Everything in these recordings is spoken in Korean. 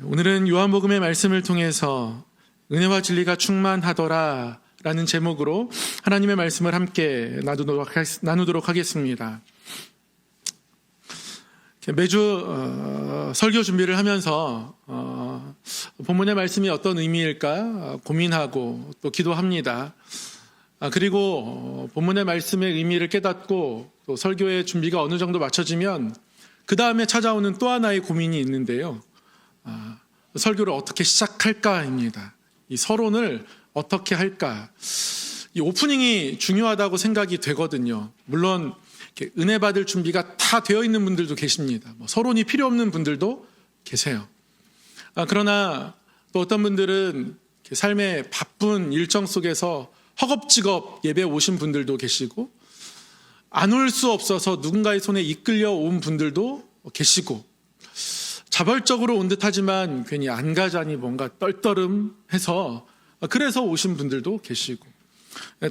오늘은 요한복음의 말씀을 통해서 은혜와 진리가 충만하더라 라는 제목으로 하나님의 말씀을 함께 나누도록 하겠습니다. 매주 설교 준비를 하면서 본문의 말씀이 어떤 의미일까 고민하고 또 기도합니다. 그리고 본문의 말씀의 의미를 깨닫고 또 설교의 준비가 어느 정도 맞춰지면 그 다음에 찾아오는 또 하나의 고민이 있는데요. 설교를 어떻게 시작할까입니다. 이 서론을 어떻게 할까. 이 오프닝이 중요하다고 생각이 되거든요. 물론 은혜 받을 준비가 다 되어 있는 분들도 계십니다. 서론이 필요 없는 분들도 계세요. 그러나 또 어떤 분들은 삶의 바쁜 일정 속에서 허겁지겁 예배 오신 분들도 계시고 안 올 수 없어서 누군가의 손에 이끌려 온 분들도 계시고 자발적으로 온 듯하지만 괜히 안 가자니 뭔가 떨떠름해서 그래서 오신 분들도 계시고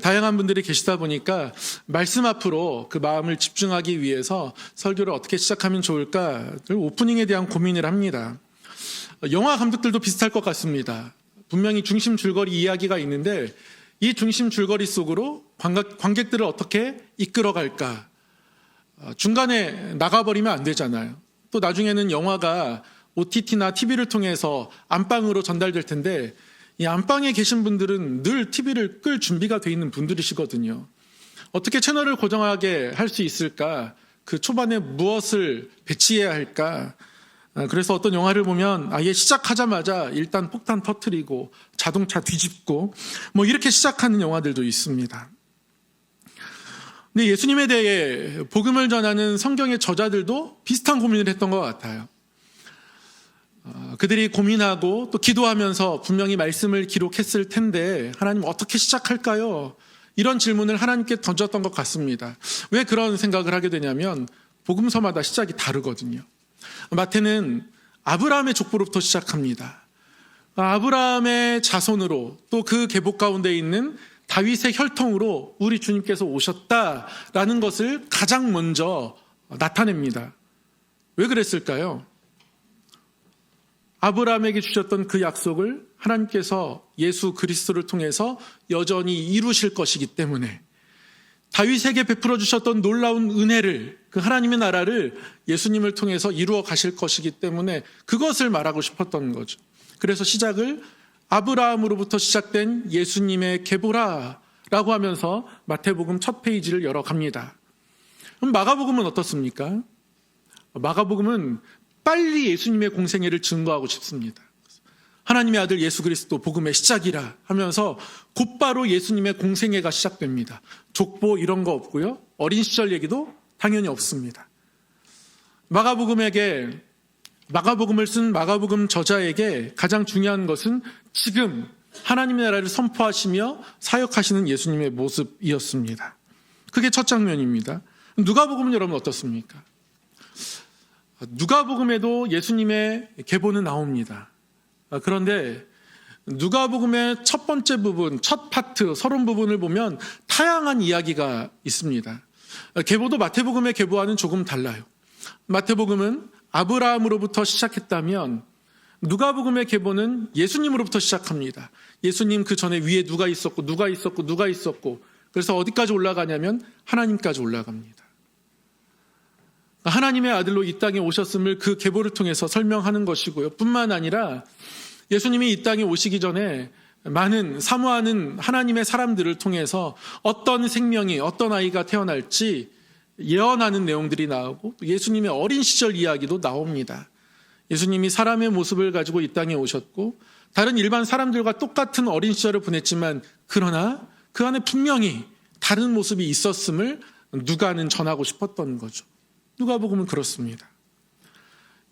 다양한 분들이 계시다 보니까 말씀 앞으로 그 마음을 집중하기 위해서 설교를 어떻게 시작하면 좋을까 오프닝에 대한 고민을 합니다. 영화 감독들도 비슷할 것 같습니다. 분명히 중심 줄거리 이야기가 있는데 이 중심 줄거리 속으로 관객들을 어떻게 이끌어갈까. 중간에 나가버리면 안 되잖아요. 또 나중에는 영화가 OTT나 TV를 통해서 안방으로 전달될 텐데 이 안방에 계신 분들은 늘 TV를 끌 준비가 돼 있는 분들이시거든요. 어떻게 채널을 고정하게 할 수 있을까? 그 초반에 무엇을 배치해야 할까? 그래서 어떤 영화를 보면 아예 시작하자마자 일단 폭탄 터뜨리고 자동차 뒤집고 이렇게 시작하는 영화들도 있습니다. 근데 예수님에 대해 복음을 전하는 성경의 저자들도 비슷한 고민을 했던 것 같아요. 그들이 고민하고 또 기도하면서 분명히 말씀을 기록했을 텐데 하나님 어떻게 시작할까요? 이런 질문을 하나님께 던졌던 것 같습니다. 왜 그런 생각을 하게 되냐면 복음서마다 시작이 다르거든요. 마태는 아브라함의 족보로부터 시작합니다. 아브라함의 자손으로 또 그 계보 가운데 있는 다윗의 혈통으로 우리 주님께서 오셨다라는 것을 가장 먼저 나타냅니다. 왜 그랬을까요? 아브라함에게 주셨던 그 약속을 하나님께서 예수 그리스도를 통해서 여전히 이루실 것이기 때문에 다윗에게 베풀어 주셨던 놀라운 은혜를 그 하나님의 나라를 예수님을 통해서 이루어 가실 것이기 때문에 그것을 말하고 싶었던 거죠. 그래서 시작을 아브라함으로부터 시작된 예수님의 계보라라고 하면서 마태복음 첫 페이지를 열어갑니다. 그럼 마가복음은 어떻습니까? 마가복음은 빨리 예수님의 공생애를 증거하고 싶습니다. 하나님의 아들 예수 그리스도 복음의 시작이라 하면서 곧바로 예수님의 공생애가 시작됩니다. 족보 이런 거 없고요. 어린 시절 얘기도 당연히 없습니다. 마가복음을 쓴 마가복음 저자에게 가장 중요한 것은 지금 하나님의 나라를 선포하시며 사역하시는 예수님의 모습이었습니다. 그게 첫 장면입니다. 누가복음은 여러분 어떻습니까? 누가복음에도 예수님의 계보는 나옵니다. 그런데 누가복음의 첫 번째 부분, 첫 파트, 서론 부분을 보면 다양한 이야기가 있습니다. 계보도 마태복음의 계보와는 조금 달라요. 마태복음은 아브라함으로부터 시작했다면 누가복음의 계보는 예수님으로부터 시작합니다. 예수님 그 전에 위에 누가 있었고 그래서 어디까지 올라가냐면 하나님까지 올라갑니다. 하나님의 아들로 이 땅에 오셨음을 그 계보를 통해서 설명하는 것이고요. 뿐만 아니라 예수님이 이 땅에 오시기 전에 많은 사모하는 하나님의 사람들을 통해서 어떤 생명이 어떤 아이가 태어날지 예언하는 내용들이 나오고 예수님의 어린 시절 이야기도 나옵니다. 예수님이 사람의 모습을 가지고 이 땅에 오셨고 다른 일반 사람들과 똑같은 어린 시절을 보냈지만 그러나 그 안에 분명히 다른 모습이 있었음을 누가는 전하고 싶었던 거죠. 누가복음은 그렇습니다.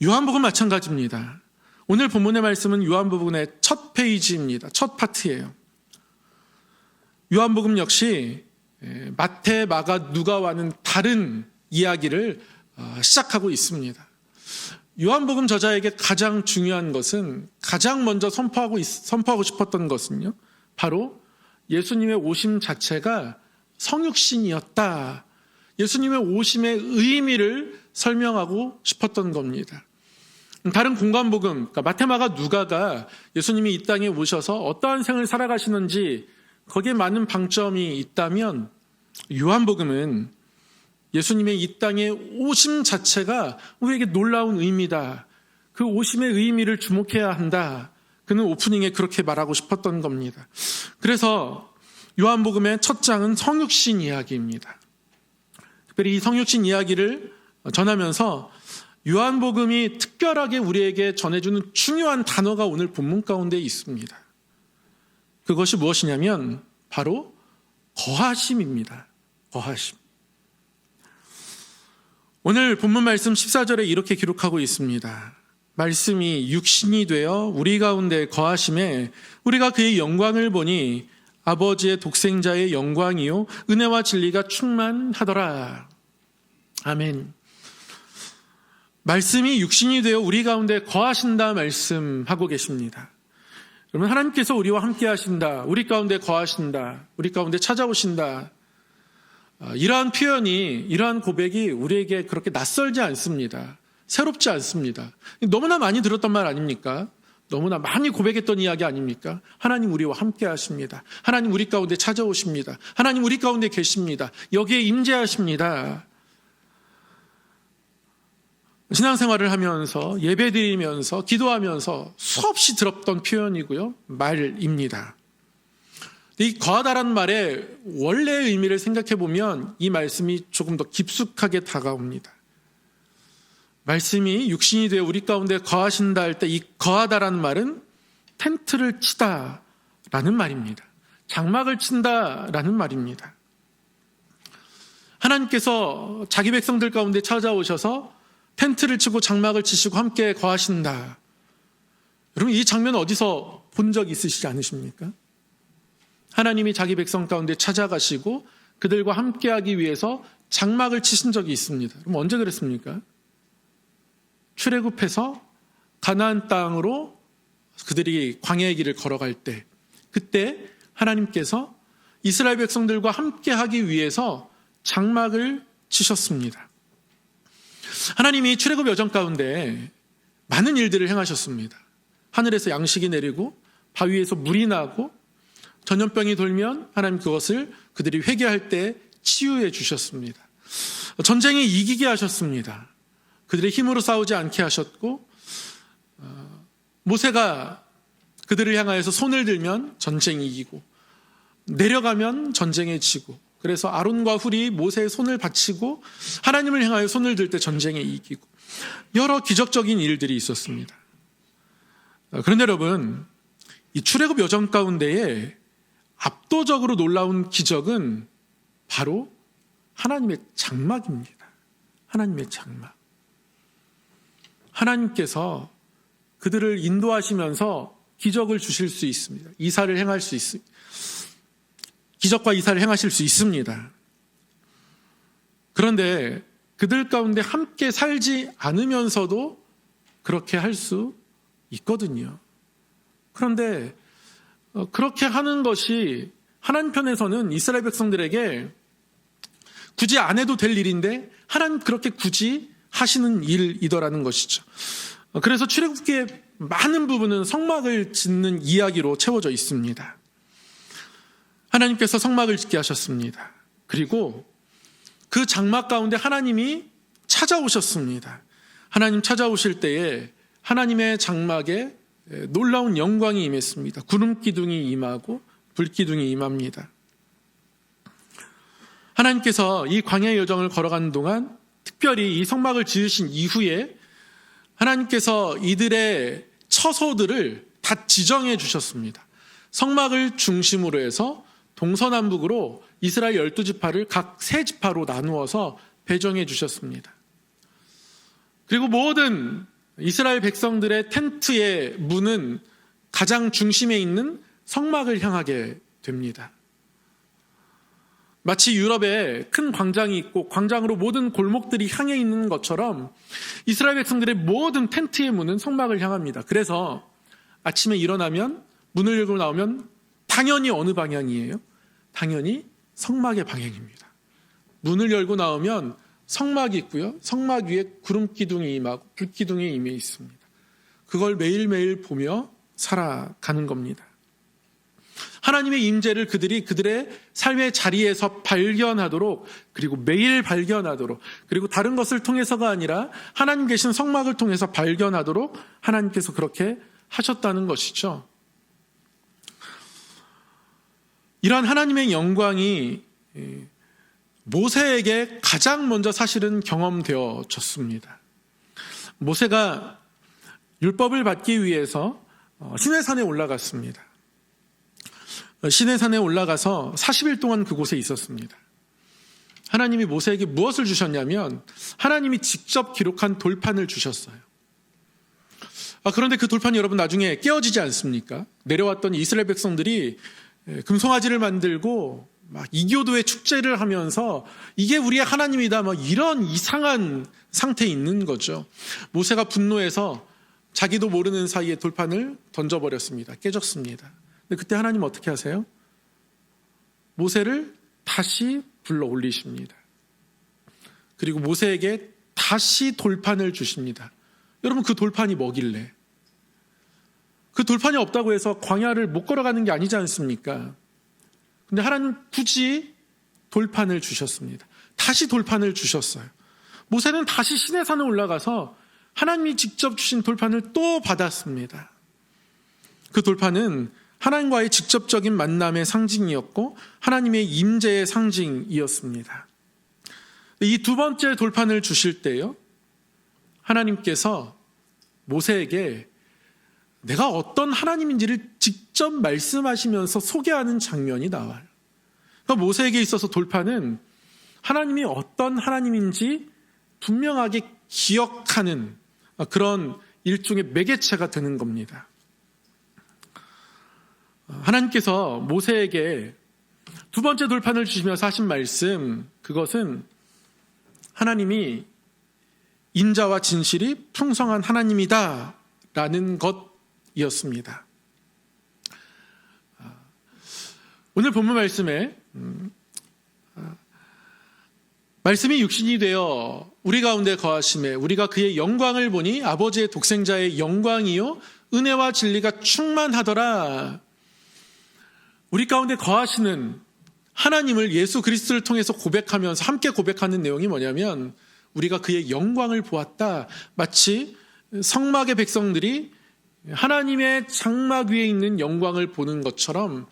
요한복음 마찬가지입니다. 오늘 본문의 말씀은 요한복음의 첫 페이지입니다. 첫 파트예요. 요한복음 역시 마태, 마가, 누가와는 다른 이야기를 시작하고 있습니다. 요한복음 저자에게 가장 중요한 것은 가장 먼저 선포하고 싶었던 것은요. 바로 예수님의 오심 자체가 성육신이었다. 예수님의 오심의 의미를 설명하고 싶었던 겁니다. 다른 공관복음, 그러니까 마테마가 누가가 예수님이 이 땅에 오셔서 어떠한 생을 살아가시는지 거기에 많은 방점이 있다면, 요한복음은 예수님의 이 땅에 오심 자체가 우리에게 놀라운 의미다. 그 오심의 의미를 주목해야 한다. 그는 오프닝에 그렇게 말하고 싶었던 겁니다. 그래서 요한복음의 첫 장은 성육신 이야기입니다. 특별히 이 성육신 이야기를 전하면서 요한복음이 특별하게 우리에게 전해주는 중요한 단어가 오늘 본문 가운데 있습니다. 그것이 무엇이냐면 바로 거하심입니다. 거하심. 오늘 본문 말씀 14절에 이렇게 기록하고 있습니다. 말씀이 육신이 되어 우리 가운데 거하심에 우리가 그의 영광을 보니 아버지의 독생자의 영광이요 은혜와 진리가 충만하더라. 아멘. 말씀이 육신이 되어 우리 가운데 거하신다 말씀하고 계십니다. 여러분, 하나님께서 우리와 함께 하신다, 우리 가운데 거하신다, 우리 가운데 찾아오신다, 이러한 표현이, 이러한 고백이 우리에게 그렇게 낯설지 않습니다. 새롭지 않습니다. 너무나 많이 들었던 말 아닙니까? 너무나 많이 고백했던 이야기 아닙니까? 하나님 우리와 함께 하십니다. 하나님 우리 가운데 찾아오십니다. 하나님 우리 가운데 계십니다. 여기에 임재하십니다. 신앙생활을 하면서 예배드리면서 기도하면서 수없이 들었던 표현이고요. 말입니다. 이 거하다라는 말의 원래의 의미를 생각해 보면 이 말씀이 조금 더 깊숙하게 다가옵니다. 말씀이 육신이 되어 우리 가운데 거하신다 할 때 이 거하다라는 말은 텐트를 치다라는 말입니다. 장막을 친다라는 말입니다. 하나님께서 자기 백성들 가운데 찾아오셔서 텐트를 치고 장막을 치시고 함께 거하신다. 여러분, 이 장면 어디서 본 적 있으시지 않으십니까? 하나님이 자기 백성 가운데 찾아가시고 그들과 함께하기 위해서 장막을 치신 적이 있습니다. 그럼 언제 그랬습니까? 출애굽해서 가나안 땅으로 그들이 광야의 길을 걸어갈 때, 그때 하나님께서 이스라엘 백성들과 함께하기 위해서 장막을 치셨습니다. 하나님이 출애굽 여정 가운데 많은 일들을 행하셨습니다. 하늘에서 양식이 내리고 바위에서 물이 나고 전염병이 돌면 하나님 그것을 그들이 회개할 때 치유해 주셨습니다. 전쟁에 이기게 하셨습니다. 그들의 힘으로 싸우지 않게 하셨고, 모세가 그들을 향하여서 손을 들면 전쟁이 이기고 내려가면 전쟁에 지고, 그래서 아론과 훌이 모세의 손을 받치고 하나님을 향하여 손을 들 때 전쟁에 이기고, 여러 기적적인 일들이 있었습니다. 그런데 여러분, 이 출애굽 여정 가운데에 압도적으로 놀라운 기적은 바로 하나님의 장막입니다. 하나님의 장막. 하나님께서 그들을 인도하시면서 기적을 주실 수 있습니다. 이사를 행할 수 있습니다. 기적과 이사를 행하실 수 있습니다. 그런데 그들 가운데 함께 살지 않으면서도 그렇게 할 수 있거든요. 그런데 그렇게 하는 것이 하나님 편에서는 이스라엘 백성들에게 굳이 안 해도 될 일인데 하나님 그렇게 굳이 하시는 일이더라는 것이죠. 그래서 출애굽기의 많은 부분은 성막을 짓는 이야기로 채워져 있습니다. 하나님께서 성막을 짓게 하셨습니다. 그리고 그 장막 가운데 하나님이 찾아오셨습니다. 하나님 찾아오실 때에 하나님의 장막에 놀라운 영광이 임했습니다. 구름 기둥이 임하고 불 기둥이 임합니다. 하나님께서 이 광야의 여정을 걸어가는 동안, 특별히 이 성막을 지으신 이후에 하나님께서 이들의 처소들을 다 지정해 주셨습니다. 성막을 중심으로 해서 동서남북으로 이스라엘 12지파를 각 3지파로 나누어서 배정해 주셨습니다. 그리고 모든 이스라엘 백성들의 텐트의 문은 가장 중심에 있는 성막을 향하게 됩니다. 마치 유럽에 큰 광장이 있고 광장으로 모든 골목들이 향해 있는 것처럼 이스라엘 백성들의 모든 텐트의 문은 성막을 향합니다. 그래서 아침에 일어나면 문을 열고 나오면 당연히 어느 방향이에요? 당연히 성막의 방향입니다. 문을 열고 나오면 성막이 있고요. 성막 위에 구름 기둥이 임하고 불 기둥이 임해 있습니다. 그걸 매일매일 보며 살아가는 겁니다. 하나님의 임재를 그들의 삶의 자리에서 발견하도록, 그리고 매일 발견하도록, 그리고 다른 것을 통해서가 아니라 하나님 계신 성막을 통해서 발견하도록 하나님께서 그렇게 하셨다는 것이죠. 이러한 하나님의 영광이 모세에게 가장 먼저 사실은 경험되어졌습니다. 모세가 율법을 받기 위해서 시내산에 올라갔습니다. 시내산에 올라가서 40일 동안 그곳에 있었습니다. 하나님이 모세에게 무엇을 주셨냐면 하나님이 직접 기록한 돌판을 주셨어요. 그런데 그 돌판이 여러분 나중에 깨어지지 않습니까? 내려왔던 이스라엘 백성들이 금송아지를 만들고 막 이교도의 축제를 하면서 이게 우리의 하나님이다, 이런 이상한 상태에 있는 거죠. 모세가 분노해서 자기도 모르는 사이에 돌판을 던져버렸습니다. 깨졌습니다. 근데 그때 하나님 어떻게 하세요? 모세를 다시 불러 올리십니다. 그리고 모세에게 다시 돌판을 주십니다. 여러분, 그 돌판이 뭐길래? 그 돌판이 없다고 해서 광야를 못 걸어가는 게 아니지 않습니까? 근데 하나님 굳이 돌판을 주셨습니다. 다시 돌판을 주셨어요. 모세는 다시 시내산에 올라가서 하나님이 직접 주신 돌판을 또 받았습니다. 그 돌판은 하나님과의 직접적인 만남의 상징이었고 하나님의 임재의 상징이었습니다. 이 두 번째 돌판을 주실 때요, 하나님께서 모세에게 내가 어떤 하나님인지를 직접 말씀하시면서 소개하는 장면이 나와요. 그러니까 모세에게 있어서 돌판은 하나님이 어떤 하나님인지 분명하게 기억하는 그런 일종의 매개체가 되는 겁니다. 하나님께서 모세에게 두 번째 돌판을 주시면서 하신 말씀, 그것은 하나님이 인자와 진실이 풍성한 하나님이다 라는 것이었습니다. 오늘 본문 말씀에 말씀이 육신이 되어 우리 가운데 거하심에 우리가 그의 영광을 보니 아버지의 독생자의 영광이요 은혜와 진리가 충만하더라. 우리 가운데 거하시는 하나님을 예수 그리스도를 통해서 고백하면서 함께 고백하는 내용이 뭐냐면 우리가 그의 영광을 보았다. 마치 성막의 백성들이 하나님의 장막 위에 있는 영광을 보는 것처럼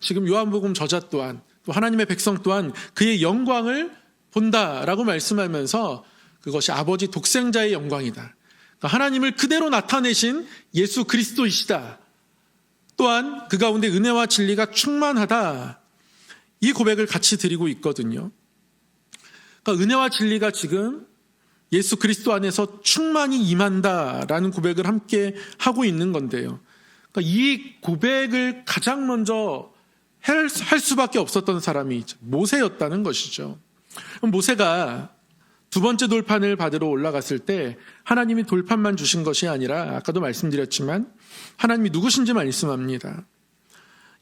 지금 요한복음 저자 또한 또 하나님의 백성 또한 그의 영광을 본다라고 말씀하면서 그것이 아버지 독생자의 영광이다. 그러니까 하나님을 그대로 나타내신 예수 그리스도이시다. 또한 그 가운데 은혜와 진리가 충만하다. 이 고백을 같이 드리고 있거든요. 그러니까 은혜와 진리가 지금 예수 그리스도 안에서 충만히 임한다라는 고백을 함께 하고 있는 건데요. 그러니까 이 고백을 가장 먼저 할 수밖에 없었던 사람이 모세였다는 것이죠. 모세가 두 번째 돌판을 받으러 올라갔을 때 하나님이 돌판만 주신 것이 아니라 아까도 말씀드렸지만 하나님이 누구신지 말씀합니다.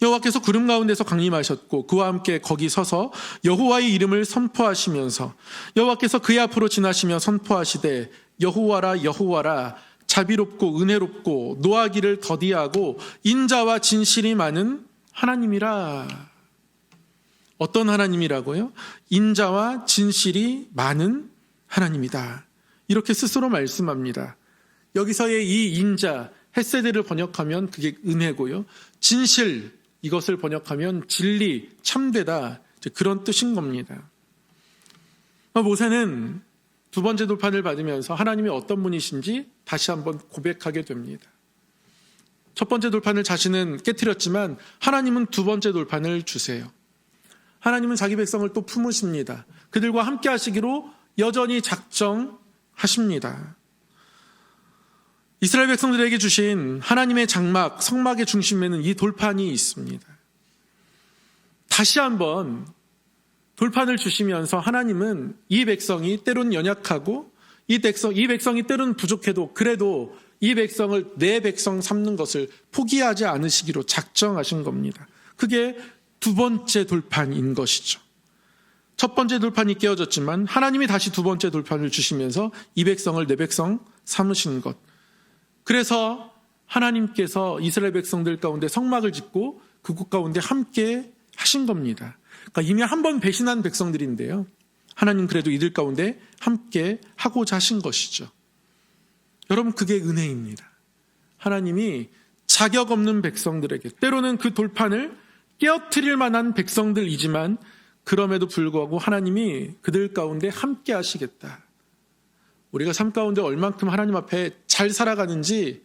여호와께서 구름 가운데서 강림하셨고 그와 함께 거기 서서 여호와의 이름을 선포하시면서 여호와께서 그의 앞으로 지나시며 선포하시되 여호와라 여호와라 자비롭고 은혜롭고 노하기를 더디하고 인자와 진실이 많은 하나님이라. 어떤 하나님이라고요? 인자와 진실이 많은 하나님이다. 이렇게 스스로 말씀합니다. 여기서의 이 인자, 헤세드를 번역하면 그게 은혜고요. 진실, 이것을 번역하면 진리, 참되다. 그런 뜻인 겁니다. 모세는 두 번째 돌판을 받으면서 하나님이 어떤 분이신지 다시 한번 고백하게 됩니다. 첫 번째 돌판을 자신은 깨트렸지만 하나님은 두 번째 돌판을 주세요. 하나님은 자기 백성을 또 품으십니다. 그들과 함께 하시기로 여전히 작정하십니다. 이스라엘 백성들에게 주신 하나님의 장막, 성막의 중심에는 이 돌판이 있습니다. 다시 한번 돌판을 주시면서 하나님은 이 백성이 때론 연약하고 이 백성이 때론 부족해도 그래도 이 백성을 내 백성 삼는 것을 포기하지 않으시기로 작정하신 겁니다. 그게 두 번째 돌판인 것이죠. 첫 번째 돌판이 깨어졌지만 하나님이 다시 두 번째 돌판을 주시면서 이 백성을 내 백성 삼으신 것. 그래서 하나님께서 이스라엘 백성들 가운데 성막을 짓고 그곳 가운데 함께 하신 겁니다. 그러니까 이미 한 번 배신한 백성들인데요, 하나님 그래도 이들 가운데 함께 하고자 하신 것이죠. 여러분, 그게 은혜입니다. 하나님이 자격 없는 백성들에게, 때로는 그 돌판을 깨어뜨릴 만한 백성들이지만 그럼에도 불구하고 하나님이 그들 가운데 함께 하시겠다. 우리가 삶 가운데 얼만큼 하나님 앞에 잘 살아가는지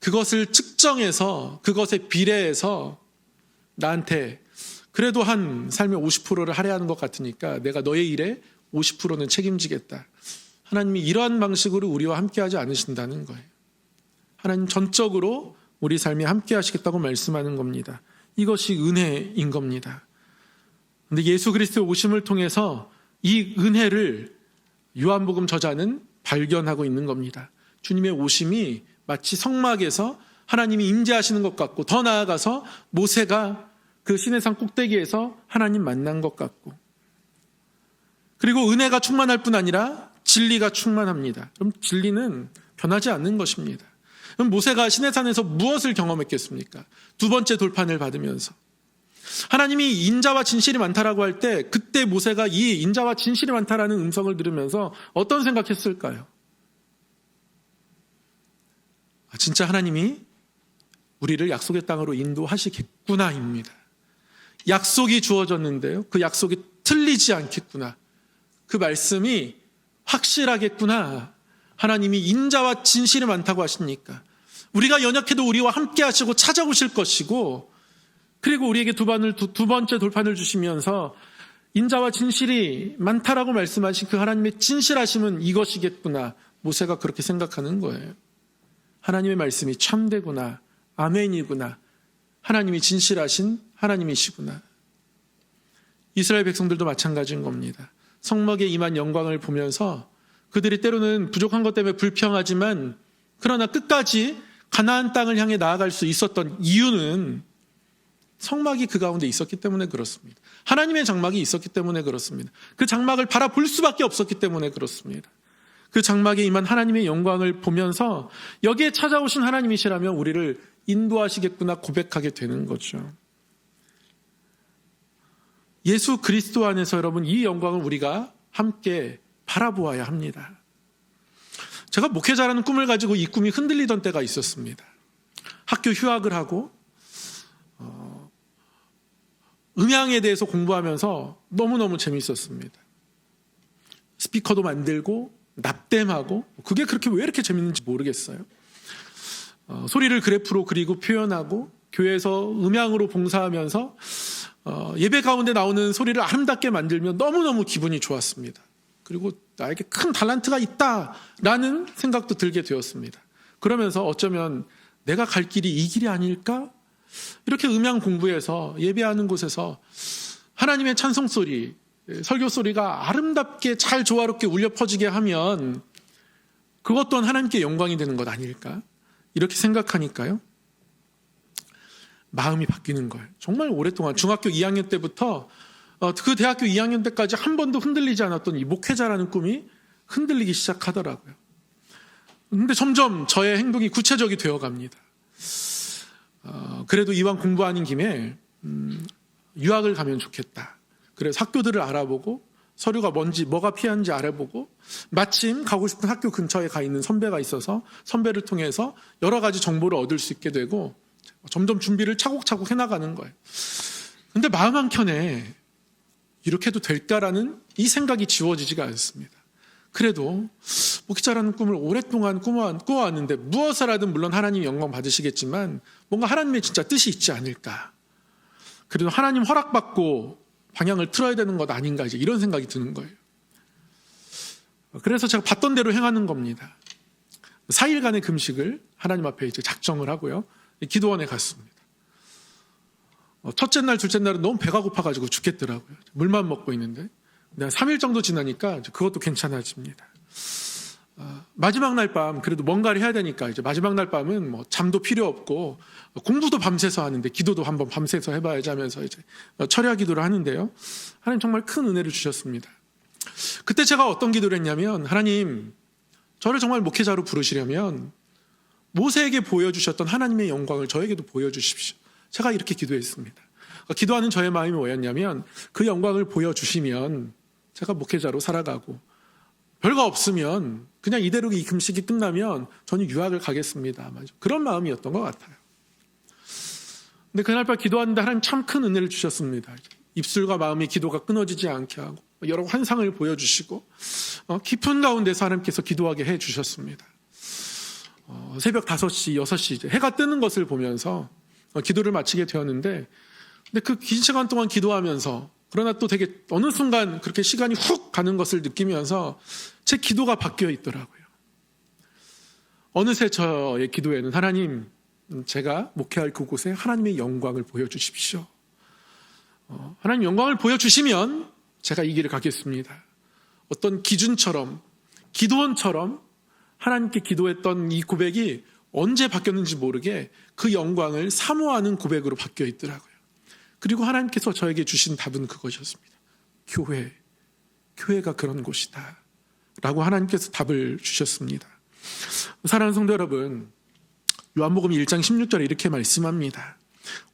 그것을 측정해서, 그것에 비례해서 나한테 그래도 한 삶의 50%를 할애하는 것 같으니까 내가 너의 일에 50%는 책임지겠다. 하나님이 이러한 방식으로 우리와 함께하지 않으신다는 거예요. 하나님 전적으로 우리 삶에 함께 하시겠다고 말씀하는 겁니다. 이것이 은혜인 겁니다. 그런데 예수 그리스도의 오심을 통해서 이 은혜를 요한복음 저자는 발견하고 있는 겁니다. 주님의 오심이 마치 성막에서 하나님이 임재하시는 것 같고, 더 나아가서 모세가 그 시내산 꼭대기에서 하나님 만난 것 같고, 그리고 은혜가 충만할 뿐 아니라 진리가 충만합니다. 그럼 진리는 변하지 않는 것입니다. 그럼 모세가 시내산에서 무엇을 경험했겠습니까? 두 번째 돌판을 받으면서 하나님이 인자와 진실이 많다라고 할 때, 그때 모세가 이 인자와 진실이 많다라는 음성을 들으면서 어떤 생각했을까요? 진짜 하나님이 우리를 약속의 땅으로 인도하시겠구나입니다. 약속이 주어졌는데요, 그 약속이 틀리지 않겠구나, 그 말씀이 확실하겠구나. 하나님이 인자와 진실이 많다고 하시니까 우리가 연약해도 우리와 함께 하시고 찾아오실 것이고, 그리고 우리에게 두 번째 돌판을 주시면서 인자와 진실이 많다라고 말씀하신 그 하나님의 진실하심은 이것이겠구나. 모세가 그렇게 생각하는 거예요. 하나님의 말씀이 참되구나, 아멘이구나, 하나님이 진실하신 하나님이시구나. 이스라엘 백성들도 마찬가지인 겁니다. 성막에 임한 영광을 보면서 그들이 때로는 부족한 것 때문에 불평하지만, 그러나 끝까지 가나안 땅을 향해 나아갈 수 있었던 이유는 성막이 그 가운데 있었기 때문에 그렇습니다. 하나님의 장막이 있었기 때문에 그렇습니다. 그 장막을 바라볼 수밖에 없었기 때문에 그렇습니다. 그 장막에 임한 하나님의 영광을 보면서 여기에 찾아오신 하나님이시라면 우리를 인도하시겠구나 고백하게 되는 거죠. 예수 그리스도 안에서 여러분, 이 영광을 우리가 함께 바라보아야 합니다. 제가 목회자라는 꿈을 가지고 이 꿈이 흔들리던 때가 있었습니다. 학교 휴학을 하고 음향에 대해서 공부하면서 너무너무 재밌었습니다. 스피커도 만들고 납땜하고, 그게 그렇게 왜 이렇게 재밌는지 모르겠어요. 소리를 그래프로 그리고 표현하고, 교회에서 음향으로 봉사하면서 예배 가운데 나오는 소리를 아름답게 만들면 너무너무 기분이 좋았습니다. 그리고 나에게 큰 달란트가 있다라는 생각도 들게 되었습니다. 그러면서 어쩌면 내가 갈 길이 이 길이 아닐까? 이렇게 음향 공부해서 예배하는 곳에서 하나님의 찬송 소리, 설교 소리가 아름답게 잘 조화롭게 울려 퍼지게 하면 그것 또한 하나님께 영광이 되는 것 아닐까? 이렇게 생각하니까요, 마음이 바뀌는 거예요. 정말 오랫동안 중학교 2학년 때부터 그 대학교 2학년 때까지 한 번도 흔들리지 않았던 이 목회자라는 꿈이 흔들리기 시작하더라고요. 그런데 점점 저의 행동이 구체적이 되어갑니다. 그래도 이왕 공부하는 김에 유학을 가면 좋겠다. 그래서 학교들을 알아보고 서류가 뭔지 뭐가 필요한지 알아보고, 마침 가고 싶은 학교 근처에 가 있는 선배가 있어서 선배를 통해서 여러 가지 정보를 얻을 수 있게 되고 점점 준비를 차곡차곡 해나가는 거예요. 그런데 마음 한켠에 이렇게 해도 될까라는 이 생각이 지워지지가 않습니다. 그래도 목회자라는 꿈을 오랫동안 꾸어왔는데 무엇을 하든 물론 하나님 영광 받으시겠지만 뭔가 하나님의 진짜 뜻이 있지 않을까. 그래도 하나님 허락받고 방향을 틀어야 되는 것 아닌가, 이제 이런 생각이 드는 거예요. 그래서 제가 봤던 대로 행하는 겁니다. 4일간의 금식을 하나님 앞에 이제 작정을 하고요, 기도원에 갔습니다. 첫째 날, 둘째 날은 너무 배가 고파가지고 죽겠더라고요. 물만 먹고 있는데 3일 정도 지나니까 그것도 괜찮아집니다. 마지막 날 밤 그래도 뭔가를 해야 되니까 이제 마지막 날 밤은 뭐 잠도 필요 없고 공부도 밤새서 하는데 기도도 한번 밤새서 해봐야지 하면서 이제 철야 기도를 하는데요, 하나님 정말 큰 은혜를 주셨습니다. 그때 제가 어떤 기도를 했냐면, 하나님, 저를 정말 목회자로 부르시려면 모세에게 보여주셨던 하나님의 영광을 저에게도 보여주십시오. 제가 이렇게 기도했습니다. 기도하는 저의 마음이 뭐였냐면 그 영광을 보여주시면 제가 목회자로 살아가고 별거 없으면 그냥 이대로 이 금식이 끝나면 저는 유학을 가겠습니다. 그런 마음이었던 것 같아요. 근데 그날 밤 기도하는데 하나님 참 큰 은혜를 주셨습니다. 입술과 마음이 기도가 끊어지지 않게 하고 여러 환상을 보여주시고 깊은 가운데서 하나님께서 기도하게 해주셨습니다. 새벽 5시, 6시 이제 해가 뜨는 것을 보면서 기도를 마치게 되었는데 근데 그 긴 시간 동안 기도하면서 그러나 또 되게 어느 순간 그렇게 시간이 훅 가는 것을 느끼면서 제 기도가 바뀌어 있더라고요. 어느새 저의 기도에는 하나님, 제가 목회할 그곳에 하나님의 영광을 보여주십시오. 하나님 영광을 보여주시면 제가 이 길을 가겠습니다. 어떤 기준처럼, 기도원처럼 하나님께 기도했던 이 고백이 언제 바뀌었는지 모르게 그 영광을 사모하는 고백으로 바뀌어 있더라고요. 그리고 하나님께서 저에게 주신 답은 그것이었습니다. 교회가 그런 곳이다 라고 하나님께서 답을 주셨습니다. 사랑하는 성도 여러분, 요한복음 1장 16절에 이렇게 말씀합니다.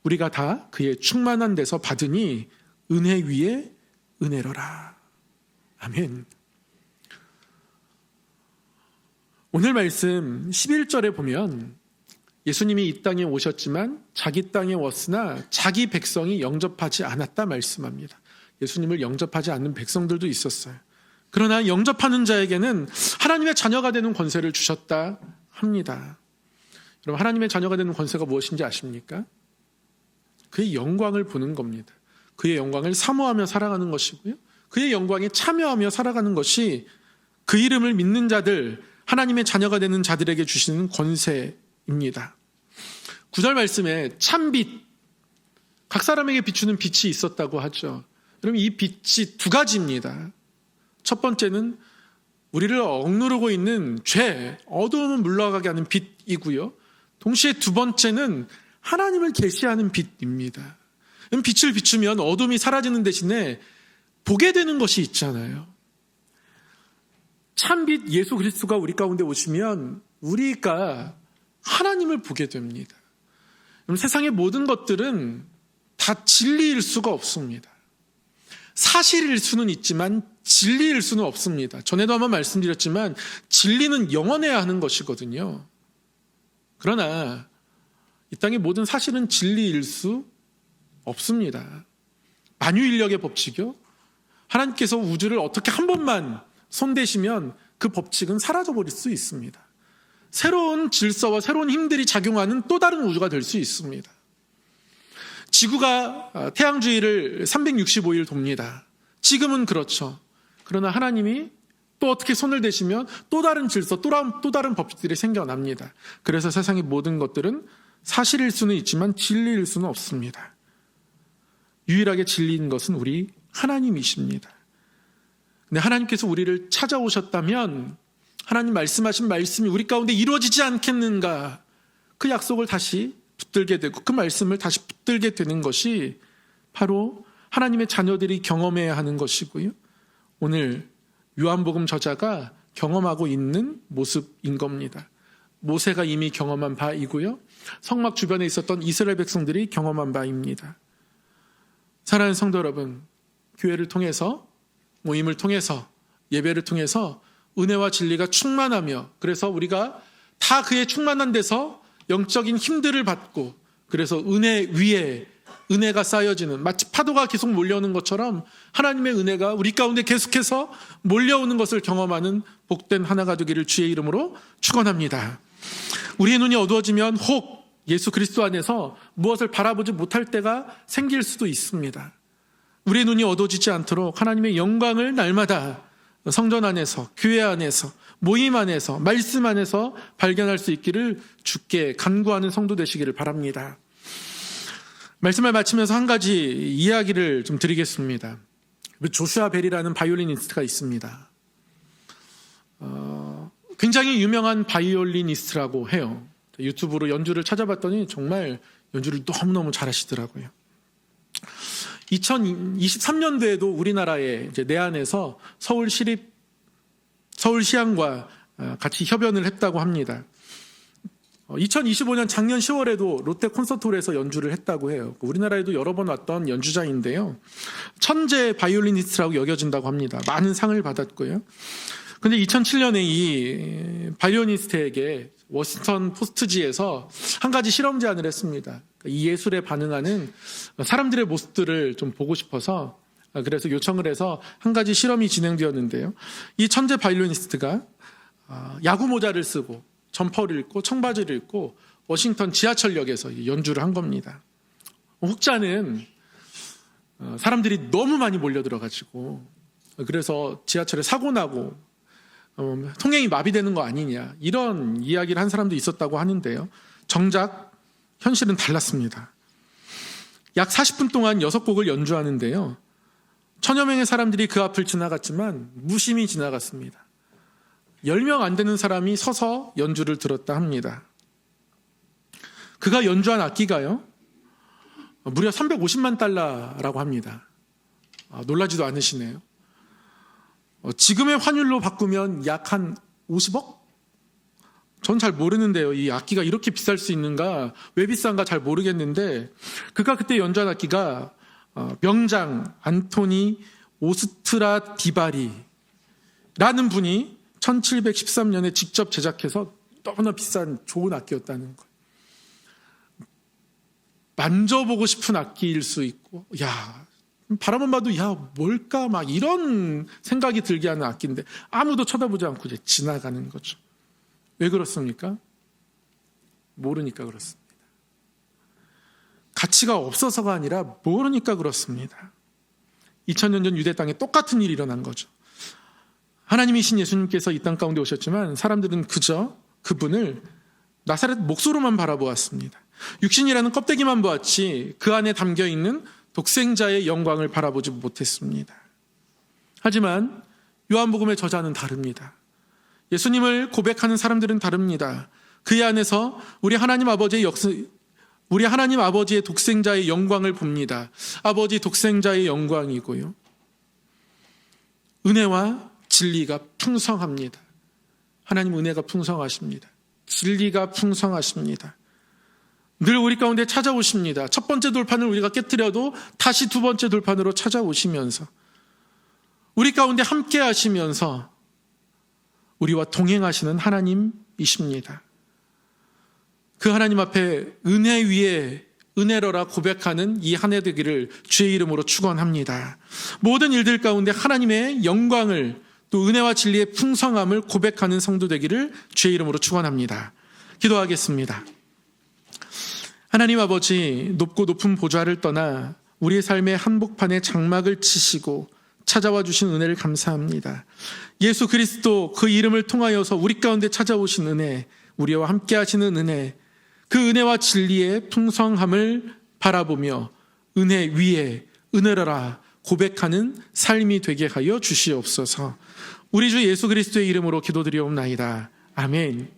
우리가 다 그의 충만한 데서 받으니 은혜 위에 은혜로라. 아멘. 오늘 말씀 11절에 보면 예수님이 이 땅에 오셨지만 자기 땅에 왔으나 자기 백성이 영접하지 않았다 말씀합니다. 예수님을 영접하지 않는 백성들도 있었어요. 그러나 영접하는 자에게는 하나님의 자녀가 되는 권세를 주셨다 합니다. 여러분, 하나님의 자녀가 되는 권세가 무엇인지 아십니까? 그의 영광을 보는 겁니다. 그의 영광을 사모하며 살아가는 것이고요. 그의 영광에 참여하며 살아가는 것이 그 이름을 믿는 자들, 하나님의 자녀가 되는 자들에게 주시는 권세입니다. 9절 말씀에 참빛, 각 사람에게 비추는 빛이 있었다고 하죠. 여러분, 이 빛이 두 가지입니다. 첫 번째는 우리를 억누르고 있는 죄, 어두움을 물러가게 하는 빛이고요. 동시에 두 번째는 하나님을 계시하는 빛입니다. 빛을 비추면 어둠이 사라지는 대신에 보게 되는 것이 있잖아요. 참빛 예수 그리스도가 우리 가운데 오시면 우리가 하나님을 보게 됩니다. 세상의 모든 것들은 다 진리일 수가 없습니다. 사실일 수는 있지만 진리일 수는 없습니다. 전에도 한번 말씀드렸지만 진리는 영원해야 하는 것이거든요. 그러나 이 땅의 모든 사실은 진리일 수 없습니다. 만유인력의 법칙이요. 하나님께서 우주를 어떻게 한 번만 손대시면 그 법칙은 사라져버릴 수 있습니다. 새로운 질서와 새로운 힘들이 작용하는 또 다른 우주가 될 수 있습니다. 지구가 태양 주위를 365일 돕니다. 지금은 그렇죠. 그러나 하나님이 또 어떻게 손을 대시면 또 다른 질서, 또 다른 법칙들이 생겨납니다. 그래서 세상의 모든 것들은 사실일 수는 있지만 진리일 수는 없습니다. 유일하게 진리인 것은 우리 하나님이십니다. 근데 하나님께서 우리를 찾아오셨다면 하나님 말씀하신 말씀이 우리 가운데 이루어지지 않겠는가? 그 약속을 다시 붙들게 되고 그 말씀을 다시 붙들게 되는 것이 바로 하나님의 자녀들이 경험해야 하는 것이고요. 오늘 요한복음 저자가 경험하고 있는 모습인 겁니다. 모세가 이미 경험한 바이고요. 성막 주변에 있었던 이스라엘 백성들이 경험한 바입니다. 사랑하는 성도 여러분, 교회를 통해서, 모임을 통해서, 예배를 통해서 은혜와 진리가 충만하며 그래서 우리가 다 그의 충만한 데서 영적인 힘들을 받고 그래서 은혜 위에 은혜가 쌓여지는 마치 파도가 계속 몰려오는 것처럼 하나님의 은혜가 우리 가운데 계속해서 몰려오는 것을 경험하는 복된 하나가 되기를 주의 이름으로 축원합니다. 우리의 눈이 어두워지면 혹 예수 그리스도 안에서 무엇을 바라보지 못할 때가 생길 수도 있습니다. 우리의 눈이 어두워지지 않도록 하나님의 영광을 날마다 성전 안에서, 교회 안에서, 모임 안에서, 말씀 안에서 발견할 수 있기를 주께 간구하는 성도 되시기를 바랍니다. 말씀을 마치면서 한 가지 이야기를 좀 드리겠습니다. 조슈아 벨이라는 바이올리니스트가 있습니다. 굉장히 유명한 바이올리니스트라고 해요. 유튜브로 연주를 찾아봤더니 정말 연주를 너무너무 잘하시더라고요. 2023년도에도 우리나라의 이제 내안에서 서울시향과 같이 협연을 했다고 합니다. 2025년 작년 10월에도 롯데 콘서트홀에서 연주를 했다고 해요. 우리나라에도 여러 번 왔던 연주자인데요. 천재 바이올리니스트라고 여겨진다고 합니다. 많은 상을 받았고요. 근데 2007년에 이 바이올리니스트에게 워싱턴 포스트지에서 한 가지 실험 제안을 했습니다. 이 예술에 반응하는 사람들의 모습들을 좀 보고 싶어서 그래서 요청을 해서 한 가지 실험이 진행되었는데요. 이 천재 바이올리니스트가 야구 모자를 쓰고 점퍼를 입고 청바지를 입고 워싱턴 지하철역에서 연주를 한 겁니다. 혹자는 사람들이 너무 많이 몰려들어가지고 그래서 지하철에 사고 나고 통행이 마비되는 거 아니냐 이런 이야기를 한 사람도 있었다고 하는데요. 정작 현실은 달랐습니다. 약 40분 동안 6곡을 연주하는데요. 1000여 명의 사람들이 그 앞을 지나갔지만 무심히 지나갔습니다. 10명 안 되는 사람이 서서 연주를 들었다 합니다. 그가 연주한 악기가요, 무려 350만 달러라고 합니다. 놀라지도 않으시네요. 지금의 환율로 바꾸면 약 한 50억? 전 잘 모르는데요. 이 악기가 이렇게 비쌀 수 있는가, 왜 비싼가 잘 모르겠는데, 그가 그때 연주한 악기가 명장 안토니 오스트라디바리라는 분이 1713년에 직접 제작해서 너무나 비싼 좋은 악기였다는 거예요. 만져보고 싶은 악기일 수 있고, 바라만 봐도 뭘까 막 이런 생각이 들게 하는 악기인데 아무도 쳐다보지 않고 이제 지나가는 거죠. 왜 그렇습니까? 모르니까 그렇습니다. 가치가 없어서가 아니라 모르니까 그렇습니다. 2000년 전 유대 땅에 똑같은 일이 일어난 거죠. 하나님이신 예수님께서 이 땅 가운데 오셨지만 사람들은 그저 그분을 나사렛 목소로만 바라보았습니다. 육신이라는 껍데기만 보았지 그 안에 담겨있는 독생자의 영광을 바라보지 못했습니다. 하지만 요한복음의 저자는 다릅니다. 예수님을 고백하는 사람들은 다릅니다. 그의 안에서 우리 하나님 아버지의 독생자의 영광을 봅니다. 아버지 독생자의 영광이고요. 은혜와 진리가 풍성합니다. 하나님 은혜가 풍성하십니다. 진리가 풍성하십니다. 늘 우리 가운데 찾아오십니다. 첫 번째 돌판을 우리가 깨트려도 다시 두 번째 돌판으로 찾아오시면서 우리 가운데 함께 하시면서 우리와 동행하시는 하나님이십니다. 그 하나님 앞에 은혜 위에 은혜로라 고백하는 이 한 해 되기를 주의 이름으로 축원합니다. 모든 일들 가운데 하나님의 영광을 또 은혜와 진리의 풍성함을 고백하는 성도 되기를 주의 이름으로 축원합니다. 기도하겠습니다. 하나님 아버지, 높고 높은 보좌를 떠나 우리의 삶의 한복판에 장막을 치시고 찾아와 주신 은혜를 감사합니다. 예수 그리스도 그 이름을 통하여서 우리 가운데 찾아오신 은혜, 우리와 함께 하시는 은혜, 그 은혜와 진리의 풍성함을 바라보며 은혜 위에 은혜로라 고백하는 삶이 되게 하여 주시옵소서. 우리 주 예수 그리스도의 이름으로 기도드리옵나이다. 아멘.